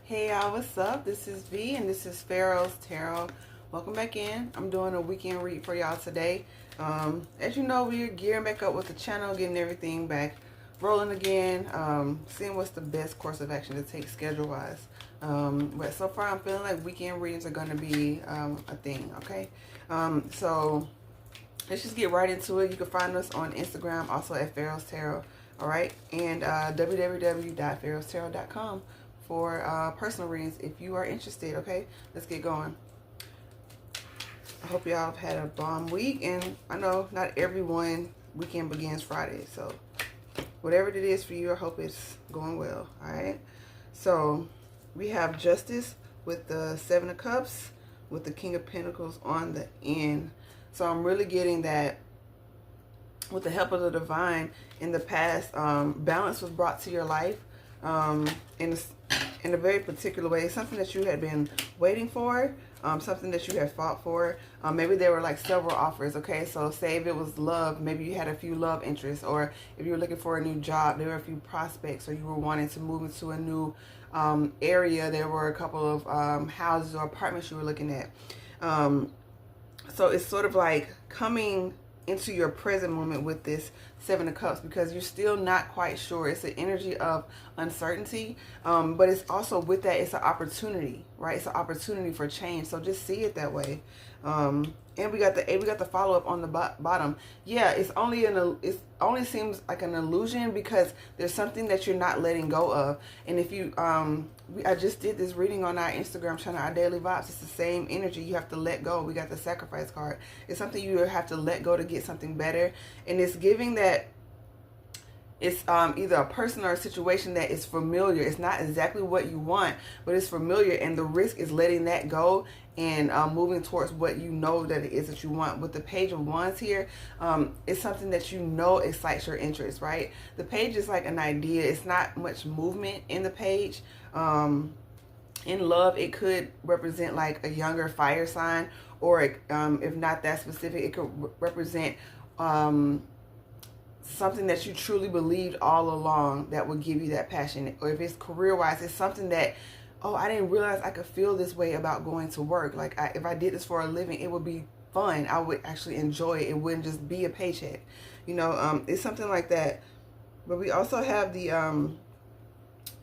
Hey y'all, what's up? This is V and this is Pharaoh's Tarot. Welcome back in. I'm doing a weekend read for y'all today. As you know, we're gearing back up with the channel, getting everything back rolling again, seeing what's the best course of action to take schedule-wise. But so far I'm feeling like weekend readings are going to be a thing, okay? So let's just get right into it. You can find us on Instagram, also at Pharaoh's Tarot, all right? And www.PharaohsTarot.com for personal readings if you are interested, okay? Let's get going. I hope y'all have had a bomb week, and I know not everyone weekend begins Friday, so whatever it is for you, I hope it's going well, all right? So we have Justice with the Seven of Cups with the King of Pentacles on the end. So I'm really getting that with the help of the divine in the past, balance was brought to your life in a very particular way, something that you had been waiting for, something that you had fought for. Maybe there were like several offers, okay? So say if it was love, maybe you had a few love interests, or if you were looking for a new job, there were a few prospects, or you were wanting to move into a new area, there were a couple of houses or apartments you were looking at. So it's sort of like coming into your present moment with this Seven of Cups, because you're still not quite sure. It's an energy of uncertainty, but it's also with that, it's an opportunity, right? It's an opportunity for change. So just see it that way. And we got the follow-up on the bottom. Yeah, it only seems like an illusion because there's something that you're not letting go of. And if you I just did this reading on our Instagram channel, our daily vibes. It's the same energy. You have to let go. We got the sacrifice card. It's something you have to let go to get something better. And it's giving that it's either a person or a situation that is familiar. It's not exactly what you want, but it's familiar, and the risk is letting that go and moving towards what you know that it is that you want. With the Page of Wands here, it's something that you know excites your interest, right? The page is like an idea. It's not much movement in the page. In love, it could represent like a younger fire sign, or if not that specific, it could represent something that you truly believed all along that would give you that passion. Or if it's career-wise, it's something that, oh, I didn't realize I could feel this way about going to work. Like if I did this for a living, it would be fun. I would actually enjoy it. It wouldn't just be a paycheck. You know, it's something like that. But we also have the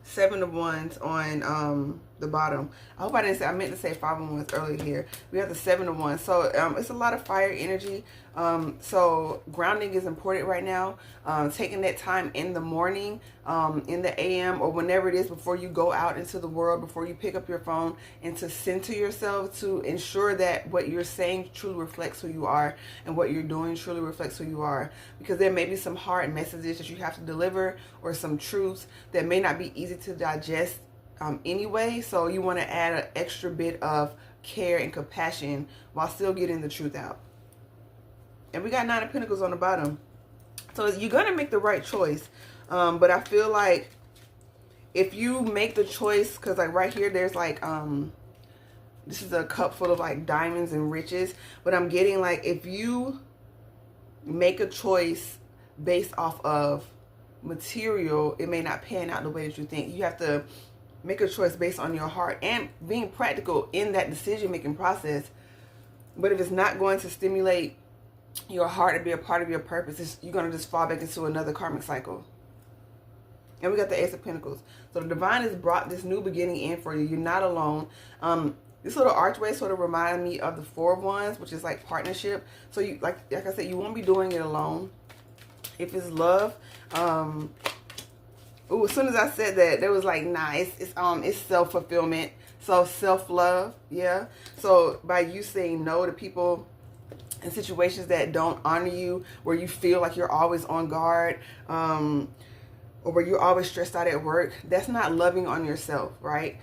Seven of Wands on the bottom. I hope I didn't say, I meant to say Five of Wands earlier here. We have the Seven of Wands. So it's a lot of fire energy. So grounding is important right now. Taking that time in the morning, in the AM, or whenever it is before you go out into the world, before you pick up your phone, and to center yourself, to ensure that what you're saying truly reflects who you are, and what you're doing truly reflects who you are. Because there may be some hard messages that you have to deliver, or some truths that may not be easy to digest anyway. So you want to add an extra bit of care and compassion while still getting the truth out. And we got Nine of Pentacles on the bottom. So you're going to make the right choice. But I feel like if you make the choice, because like right here, there's like, this is a cup full of like diamonds and riches. But I'm getting like, if you make a choice based off of material, it may not pan out the way that you think. You have to make a choice based on your heart and being practical in that decision-making process. But if it's not going to stimulate your heart to be a part of your purpose, you're going to just fall back into another karmic cycle. And we got the Ace of Pentacles. So the divine has brought this new beginning in for you. You're not alone. This little archway sort of reminded me of the Four of Wands, which is like partnership. So you like I said, you won't be doing it alone. If it's love, ooh, as soon as I said that, there was like, nah, it's self-fulfillment. So self-love, yeah. So by you saying no to people in situations that don't honor you, where you feel like you're always on guard, or where you're always stressed out at work, that's not loving on yourself, right?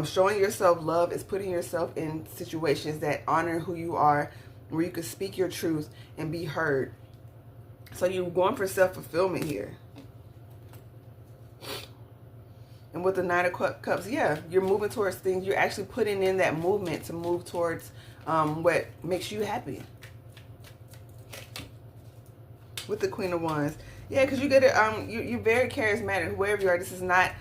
Showing yourself love is putting yourself in situations that honor who you are, where you can speak your truth and be heard. So you're going for self-fulfillment here. And with the Nine of Cups, yeah, you're moving towards things. You're actually putting in that movement to move towards what makes you happy. With the Queen of Wands. Yeah, because you get it. You're very charismatic. Whoever you are, this is not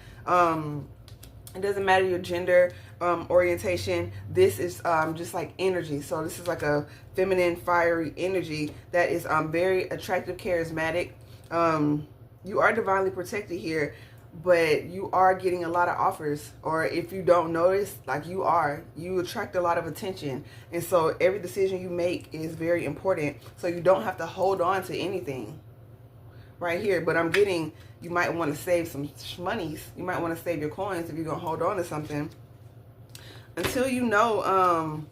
It doesn't matter your gender orientation. This is just like energy. So this is like a feminine, fiery energy that is very attractive, charismatic. You are divinely protected here, but you are getting a lot of offers. Or if you don't notice, like you attract a lot of attention. And so every decision you make is very important. So you don't have to hold on to anything right here. But I'm getting, you might want to save some monies. You might want to save your coins if you're going to hold on to something until you know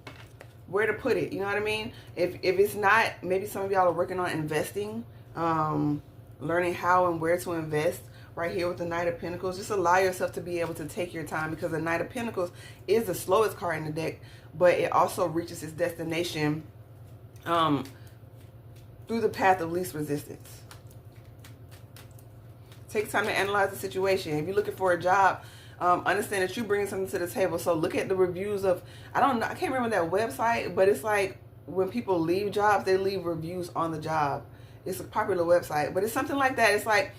where to put it. You know what I mean? If it's not, maybe some of y'all are working on investing, learning how and where to invest. Right here with the Knight of Pentacles, just allow yourself to be able to take your time, because the Knight of Pentacles is the slowest card in the deck, but it also reaches its destination through the path of least resistance. Take time to analyze the situation. If you're looking for a job, understand that you bring something to the table. So look at the reviews of, I can't remember that website, but it's like when people leave jobs, they leave reviews on the job. It's a popular website, but it's something like that. It's like,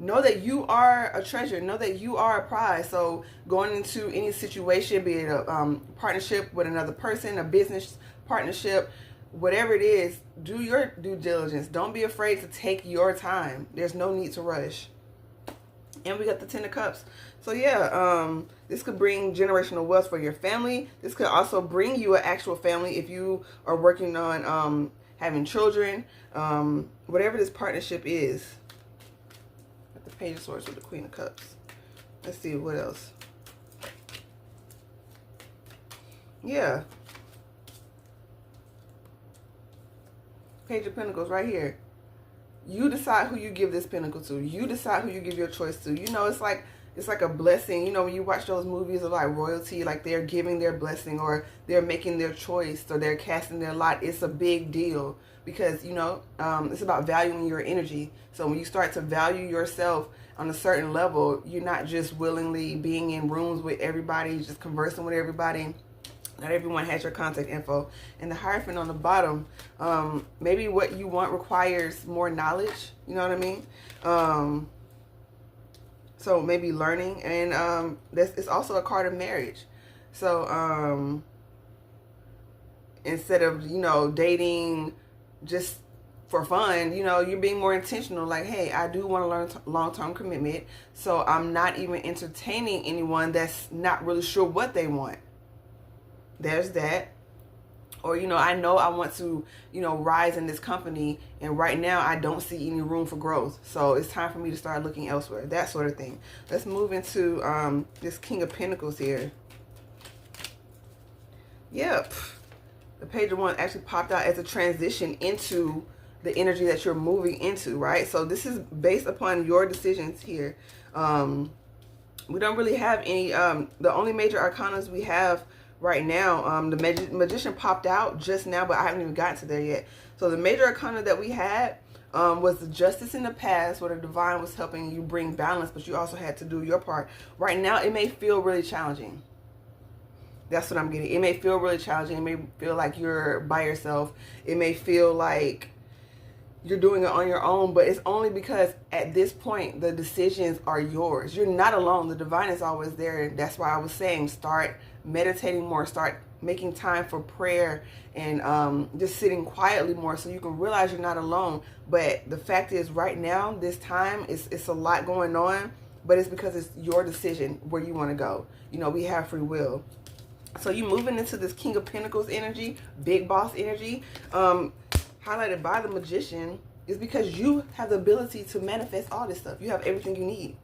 know that you are a treasure. Know that you are a prize. So going into any situation, be it a partnership with another person, a business partnership, whatever it is, do your due diligence. Don't be afraid to take your time. There's no need to rush. And we got the Ten of Cups. So yeah, this could bring generational wealth for your family. This could also bring you an actual family if you are working on having children, whatever this partnership is. Page of Swords with the Queen of Cups. Let's see what else. Yeah. Page of Pentacles right here. You decide who you give this pentacle to. You decide who you give your choice to. You know, it's like a blessing. You know, when you watch those movies of like royalty, like they're giving their blessing or they're making their choice or they're casting their lot. It's a big deal because, you know, it's about valuing your energy. So when you start to value yourself on a certain level, you're not just willingly being in rooms with everybody, just conversing with everybody. Not everyone has your contact info. And the Hierophant on the bottom, maybe what you want requires more knowledge. You know what I mean? So maybe learning. And it's also a card of marriage. So instead of, you know, dating just for fun, you know, you're being more intentional. Like, hey, I do want to learn long-term commitment. So I'm not even entertaining anyone that's not really sure what they want. There's that. Or, you know I want to, you know, rise in this company. And right now I don't see any room for growth. So it's time for me to start looking elsewhere. That sort of thing. Let's move into this King of Pentacles here. Yep. The Page of Wands actually popped out as a transition into the energy that you're moving into, right? So this is based upon your decisions here. We don't really have any, the only major arcanas we have right now, the Magician popped out just now, but I haven't even gotten to there yet. So the major arcana that we had was the Justice in the past, where the Divine was helping you bring balance, but you also had to do your part. Right now, it may feel really challenging. That's what I'm getting. It may feel really challenging. It may feel like you're by yourself. It may feel like you're doing it on your own, but it's only because at this point, the decisions are yours. You're not alone. The Divine is always there. That's why I was saying start meditating more, start making time for prayer and just sitting quietly more so you can realize you're not alone. But the fact is right now, this time, it's a lot going on, but it's because it's your decision where you want to go. You know, we have free will. So you moving into this King of Pentacles energy, big boss energy, highlighted by the Magician, is because you have the ability to manifest all this stuff. You have everything you need.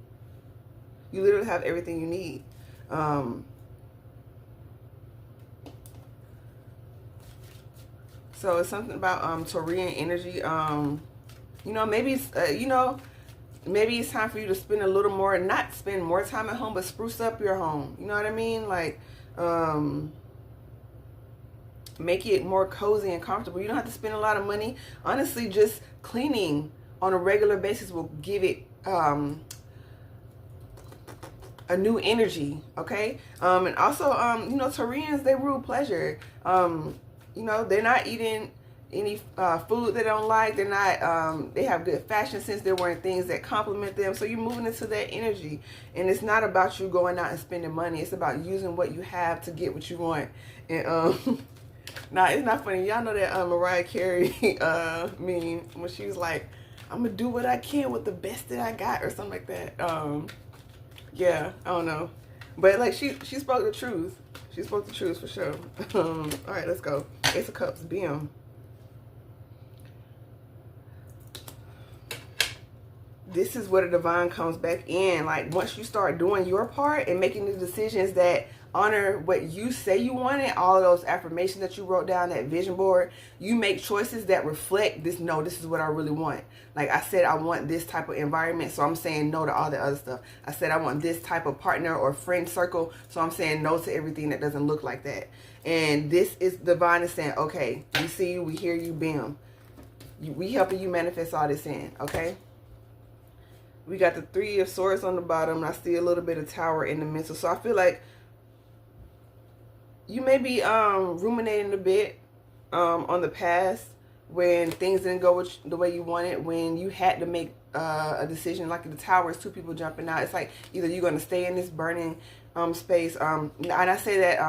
You literally have everything you need. So it's something about Taurian energy. You know, maybe it's maybe it's time for you to spend a little more, not spend more time at home, but spruce up your home. You know what I mean? Like make it more cozy and comfortable. You don't have to spend a lot of money. Honestly, just cleaning on a regular basis will give it a new energy, okay? And also, you know, Taurians, they rule pleasure. You know, they're not eating any food they don't like. They're not, they have good fashion sense. They're wearing things that compliment them. So you're moving into that energy. And it's not about you going out and spending money. It's about using what you have to get what you want. And now it's not funny. Y'all know that Mariah Carey meme when she was like, I'm gonna do what I can with the best that I got, or something like that. Yeah, I don't know. But like she spoke the truth. She spoke the truth for sure. All right, let's go. Ace of Cups, bam. This is where the divine comes back in. Like once you start doing your part and making the decisions that honor what you say you wanted, all of those affirmations that you wrote down, that vision board, you make choices that reflect this. No, this is what I really want. Like I said, I want this type of environment, so I'm saying no to all the other stuff. I said I want this type of partner or friend circle, so I'm saying no to everything that doesn't look like that. And this is divine is saying, okay, we see you, we hear you, bam. We helping you manifest all this in, okay? We got the Three of Swords on the bottom, and I see a little bit of Tower in the middle. So I feel like you may be ruminating a bit on the past when things didn't go the way you wanted, when you had to make a decision. Like the Tower is two people jumping out. It's like either you're going to stay in this burning space. And I say that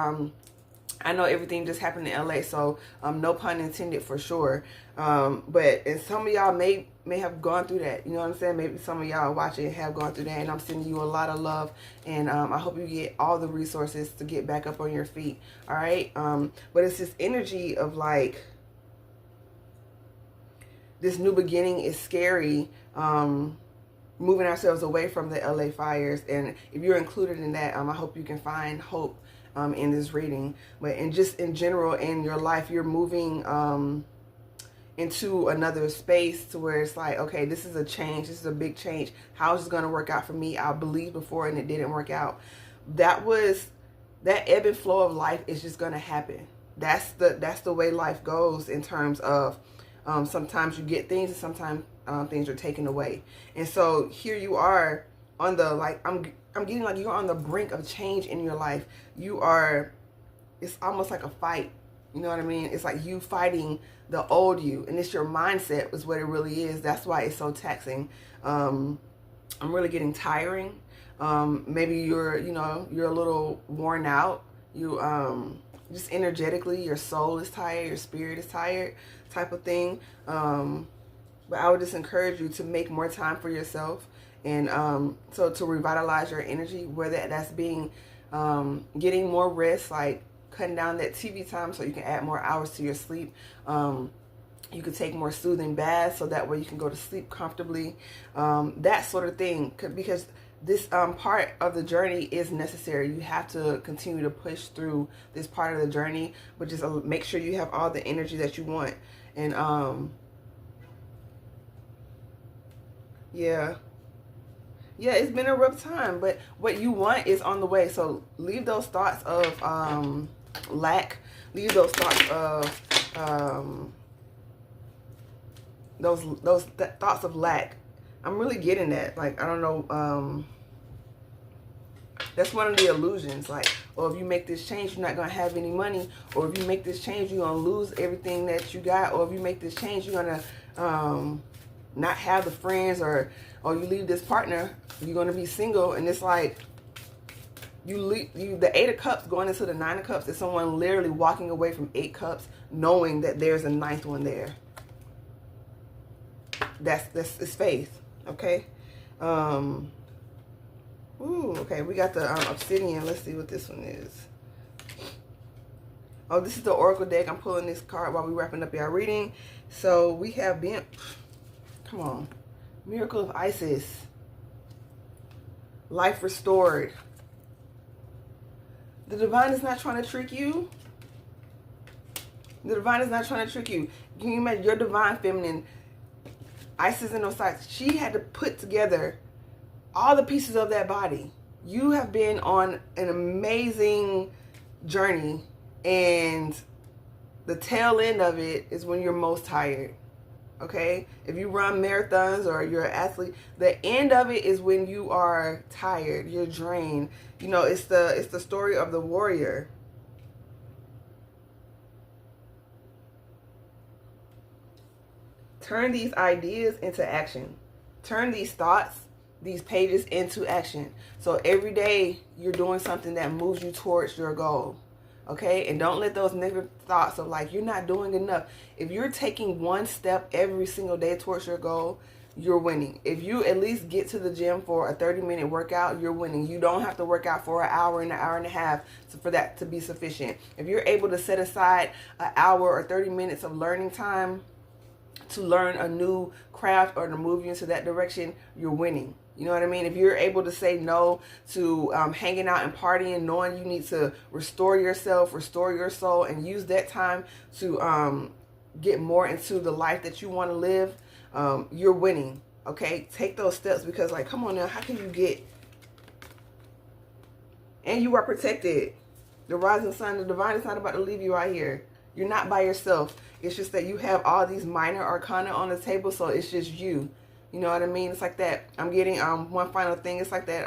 I know everything just happened in LA, so no pun intended for sure. But and some of y'all may have gone through that. You know what I'm saying? Maybe some of y'all watching have gone through that, and I'm sending you a lot of love. And I hope you get all the resources to get back up on your feet. All right. But it's this energy of like this new beginning is scary. Moving ourselves away from the LA fires, and if you're included in that, I hope you can find hope in this reading. But just in general in your life, you're moving into another space to where it's like, okay, this is a change. This is a big change. How is this going to work out for me? I believed before and it didn't work out. That ebb and flow of life is just going to happen. That's the way life goes in terms of sometimes you get things and sometimes things are taken away. And so here you are on the, like, I'm getting like you're on the brink of change in your life. It's almost like a fight. You know what I mean? It's like you fighting the old you, and it's your mindset is what it really is. That's why it's so taxing. I'm really getting tiring. Maybe you're a little worn out. You just energetically, your soul is tired, your spirit is tired, type of thing. But I would just encourage you to make more time for yourself, and so to revitalize your energy, whether that's being getting more rest, like cutting down that TV time so you can add more hours to your sleep. You could take more soothing baths so that way you can go to sleep comfortably. That sort of thing, because this part of the journey is necessary. You have to continue to push through this part of the journey, but just make sure you have all the energy that you want. And yeah, it's been a rough time, but what you want is on the way. So leave those thoughts of lack. Leave those thoughts of those thoughts of lack. I'm really getting that. Like, I don't know. That's one of the illusions. Like, oh, if you make this change, you're not going to have any money. Or if you make this change, you're going to lose everything that you got. Or if you make this change, you're going to not have the friends, or you leave this partner, you're going to be single. And it's like, the 8 of Cups going into the 9 of Cups is someone literally walking away from 8 Cups knowing that there's a 9th one there. That's faith. Okay. Okay, we got the obsidian. Let's see what this one is. Oh, this is the Oracle deck. I'm pulling this card while we're wrapping up our reading. So we have been, come on, Miracle of Isis, life restored. The divine is not trying to trick you. The divine is not trying to trick you. Can you imagine your divine feminine, Isis in Osiris? She had to put together all the pieces of that body. You have been on an amazing journey, and the tail end of it is when you're most tired. Okay, if you run marathons or you're an athlete, the end of it is when you are tired, you're drained. You know, it's the story of the warrior. turn these ideas into action. Turn these thoughts, these pages into action. So every day you're doing something that moves you towards your goal. Okay? And don't let those negative thoughts of like, you're not doing enough. If you're taking one step every single day towards your goal, you're winning. If you at least get to the gym for a 30-minute workout, you're winning. You don't have to work out for an hour and a half for that to be sufficient. If you're able to set aside an hour or 30 minutes of learning time to learn a new craft or to move you into that direction, you're winning. You know what I mean? If you're able to say no to hanging out and partying, knowing you need to restore yourself, restore your soul, and use that time to get more into the life that you want to live, you're winning. Okay? Take those steps, because like, come on now, how can you get... And you are protected. The rising sun, the divine is not about to leave you out here. You're not by yourself. It's just that you have all these minor arcana on the table, so it's just you. You know what I mean? It's like that. I'm getting one final thing. It's like that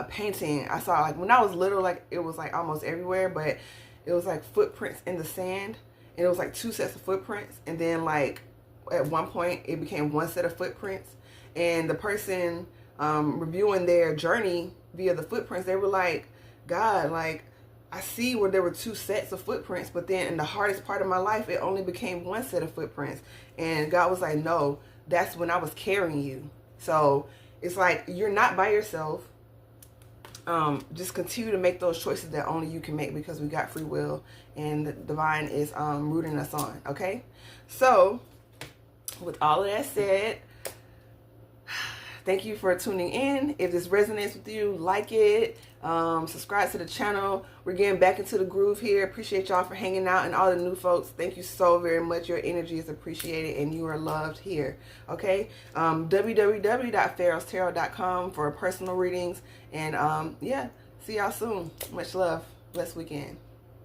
painting I saw, like when I was little, like it was like almost everywhere, but it was like footprints in the sand, and it was like 2 sets of footprints, and then like at one point it became 1 set of footprints, and the person reviewing their journey via the footprints, they were like, God, like, I see where there were 2 sets of footprints, but then in the hardest part of my life, it only became 1 set of footprints. And God was like, no, that's when I was carrying you. So it's like, you're not by yourself. Just continue to make those choices that only you can make, because we got free will and the divine is rooting us on. Okay. So with all of that said, thank you for tuning in. If this resonates with you, like it, subscribe to the channel. We're getting back into the groove here. Appreciate y'all for hanging out, and all the new folks, thank you so very much. Your energy is appreciated and you are loved here. Okay, www.PharaohsTarot.com for personal readings, and yeah, see y'all soon. Much love. Blessed weekend.